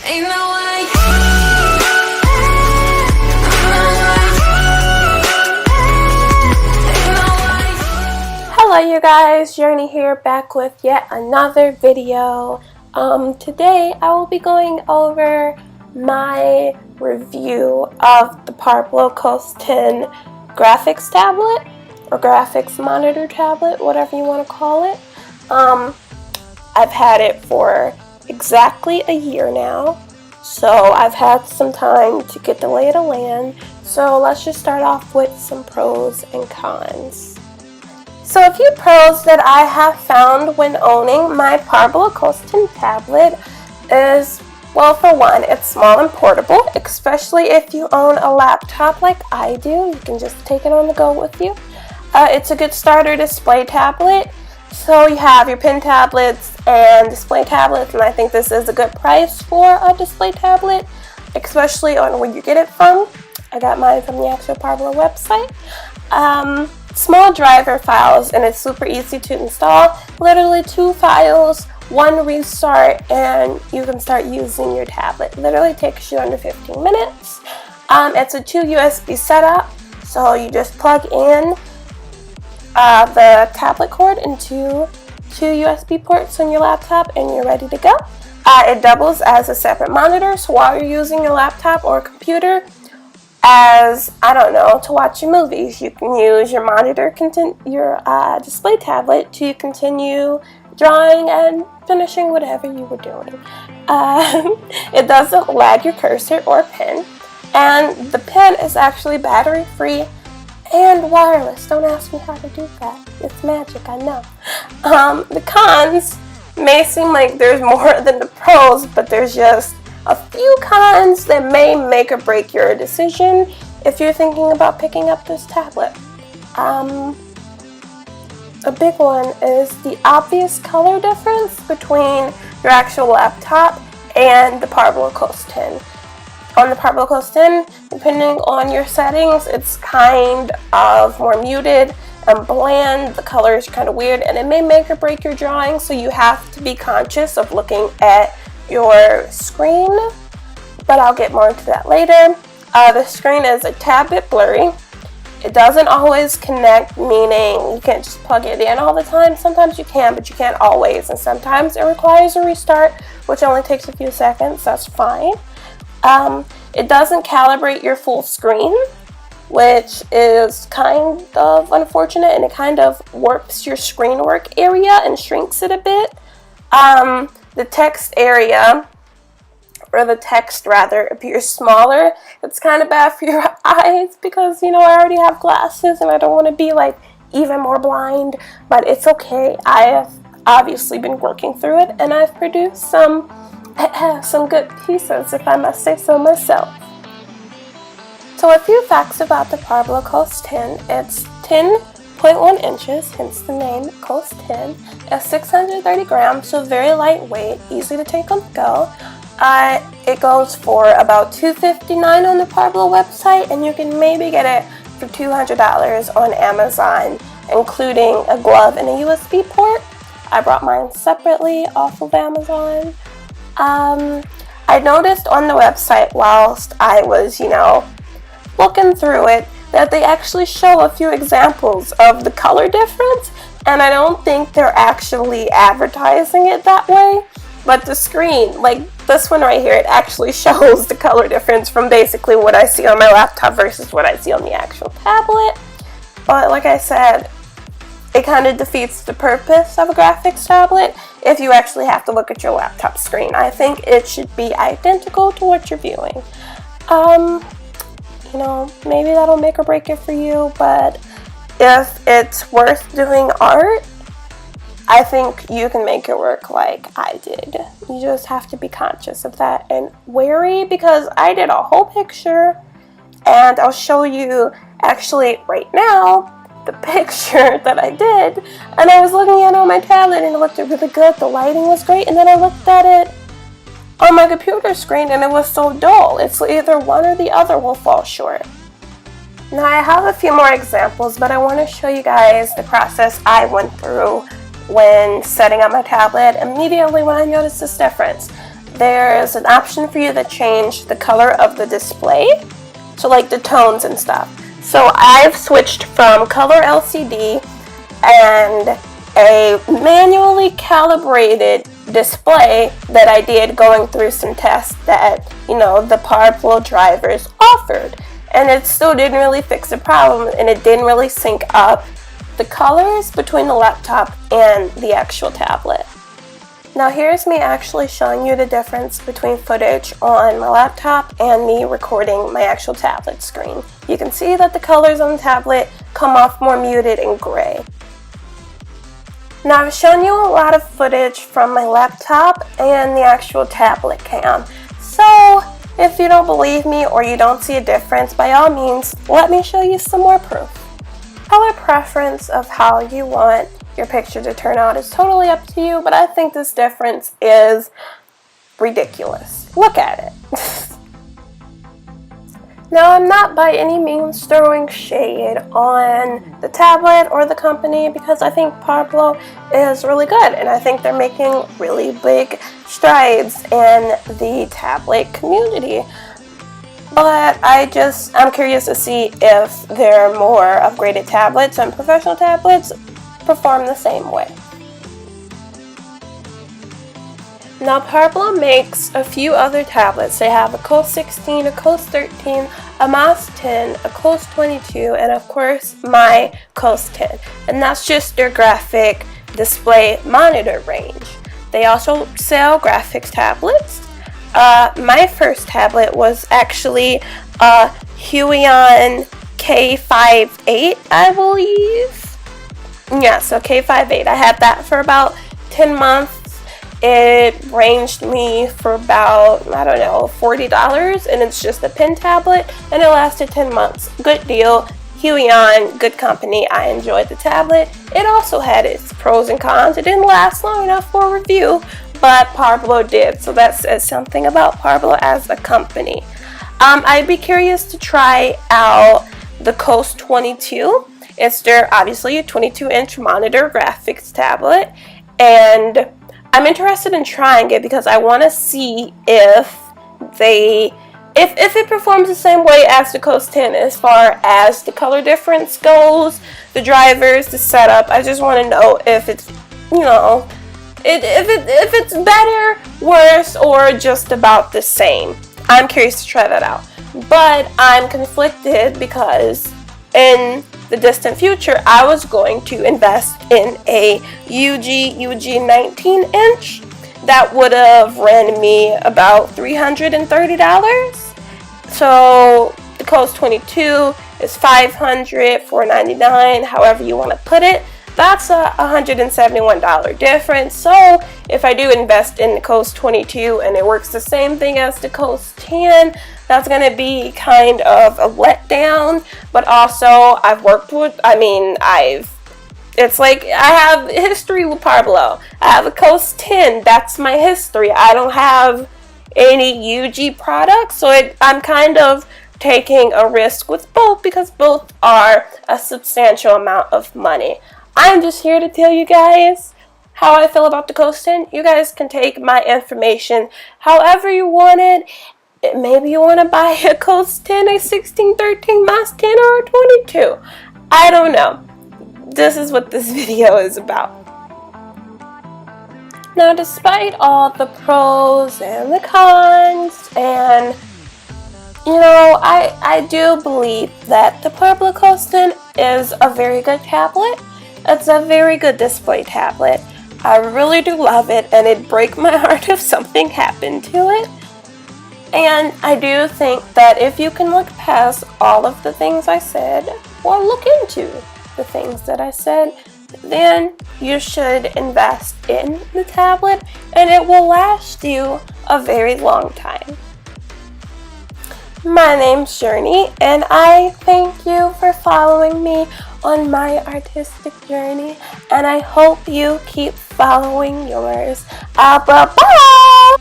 Ain't no way. Hello you guys, Journey here, back with yet another video. Today I will be going over my review of the Parblo Coast 10 graphics tablet, or graphics monitor tablet, whatever you want to call it. I've had it for exactly a year now, so I've had some time to get the lay of the land. So let's just start off with some pros and cons. So a few pros that I have found when owning my Parblo Coast 10 tablet is, well, for one, it's small and portable, especially if you own a laptop like I do. You can just take it on the go with you. It's a good starter display tablet. So you have your pen tablets and display tablets, and I think this is a good price for a display tablet, especially on where you get it from. I got mine from the actual Parblo website. Small driver files, and it's super easy to install. Literally 2 files, 1 restart, and you can start using your tablet. Literally takes you under 15 minutes. It's a 2 USB setup, so you just plug in the tablet cord into 2 USB ports on your laptop and you're ready to go. It doubles as a separate monitor, so while you're using your laptop or computer as, I don't know, to watch your movies, you can use your monitor, your display tablet to continue drawing and finishing whatever you were doing. It doesn't lag your cursor or pen, and the pen is actually battery free and wireless. Don't ask me how to do that. It's magic, I know. The cons may seem like there's more than the pros, but there's just a few cons that may make or break your decision if you're thinking about picking up this tablet. A big one is the obvious color difference between your actual laptop and the Parblo Coast 10. On the Parblo Coast 10, depending on your settings, it's kind of more muted and bland. The color is kind of weird, and it may make or break your drawing, so you have to be conscious of looking at your screen, but I'll get more into that later. The screen is a tad bit blurry. It doesn't always connect, meaning you can't just plug it in all the time. Sometimes you can, but you can't always, and sometimes it requires a restart, which only takes a few seconds. That's fine. It doesn't calibrate your full screen, which is kind of unfortunate, and it kind of warps your screen work area and shrinks it a bit. The text area, or the text rather, appears smaller. It's kind of bad for your eyes because, you know, I already have glasses and I don't want to be like even more blind, but it's okay. I have obviously been working through it, and I've produced some good pieces, if I must say so myself. So a few facts about the Parblo Coast 10. It's 10.1 inches, hence the name Coast 10. It's 630 grams, so very lightweight, easy to take on the go. It goes for about $259 on the Parblo website, and you can maybe get it for $200 on Amazon, including a glove and a USB port. I brought mine separately off of Amazon. I noticed on the website whilst I was, looking through it, that they actually show a few examples of the color difference, and I don't think they're actually advertising it that way, but the screen, like this one right here, it actually shows the color difference from basically what I see on my laptop versus what I see on the actual tablet. But like I said, it kind of defeats the purpose of a graphics tablet if you actually have to look at your laptop screen. I think it should be identical to what you're viewing. Maybe that'll make or break it for you, but if it's worth doing art, I think you can make it work like I did. You just have to be conscious of that and wary, because I did a whole picture, and I'll show you actually right now the picture that I did, and I was looking at it on my tablet and it looked really good, the lighting was great, and then I looked at it on my computer screen and it was so dull. It's either one or the other will fall short. Now I have a few more examples, but I want to show you guys the process I went through when setting up my tablet immediately when I noticed this difference. there's an option for you to change the color of the display, so like the tones and stuff. So I've switched from color LCD and a manually calibrated display that I did going through some tests that, the Parblo drivers offered. And it still didn't really fix the problem, and it didn't really sync up the colors between the laptop and the actual tablet. Now here's me actually showing you the difference between footage on my laptop and me recording my actual tablet screen. You can see that the colors on the tablet come off more muted and gray. Now I've shown you a lot of footage from my laptop and the actual tablet cam. So if you don't believe me or you don't see a difference, by all means, let me show you some more proof. Color preference of how you want your picture to turn out is totally up to you, but I think this difference is ridiculous. Look at it. Now, I'm not by any means throwing shade on the tablet or the company, because I think Parblo is really good, and I think they're making really big strides in the tablet community. But I'm curious to see if their more upgraded tablets and professional tablets perform the same way. Now Parblo makes a few other tablets. They have a Coast 16, a Coast 13, a MOS 10, a Coast 22, and of course my Coast 10. And that's just their graphic display monitor range. They also sell graphics tablets. My first tablet was actually a Huion K58, I believe. Yeah, so K58. I had that for about 10 months. It ranged me for about, $40, and it's just a pen tablet, and it lasted 10 months. Good deal. Huion, good company. I enjoyed the tablet. It also had its pros and cons. It didn't last long enough for review, but Parblo did, so that says something about Parblo as a company. I'd be curious to try out the Coast 22. It's obviously a 22-inch monitor graphics tablet, and I'm interested in trying it because I want to see if it performs the same way as the Coast 10 as far as the color difference goes, the drivers, the setup. I just want to know if it's, if it's better, worse, or just about the same. I'm curious to try that out. But I'm conflicted because in the distant future, I was going to invest in a UG 19-inch that would have ran me about $330. So the Coast 22 is $500, $499, however you want to put it. That's a $171 difference. So if I do invest in the Coast 22 and it works the same thing as the Coast 10, that's going to be kind of a letdown. But also, it's like I have history with Parblo. I have a Coast 10. That's my history. I don't have any UG products, so I'm kind of taking a risk with both because both are a substantial amount of money. I'm just here to tell you guys how I feel about the Coast 10. You guys can take my information however you want it. Maybe you want to buy a Coast 10, a 16, 13, MOS 10, or a 22. I don't know. This is what this video is about. Now, despite all the pros and the cons, and I do believe that the Parblo Coast 10 is a very good tablet. It's a very good display tablet. I really do love it, and it'd break my heart if something happened to it. And I do think that if you can look past all of the things I said, or look into the things that I said, then you should invest in the tablet, and it will last you a very long time. My name's Journey, and I thank you for following me on my artistic journey, and I hope you keep following yours. Bye-bye!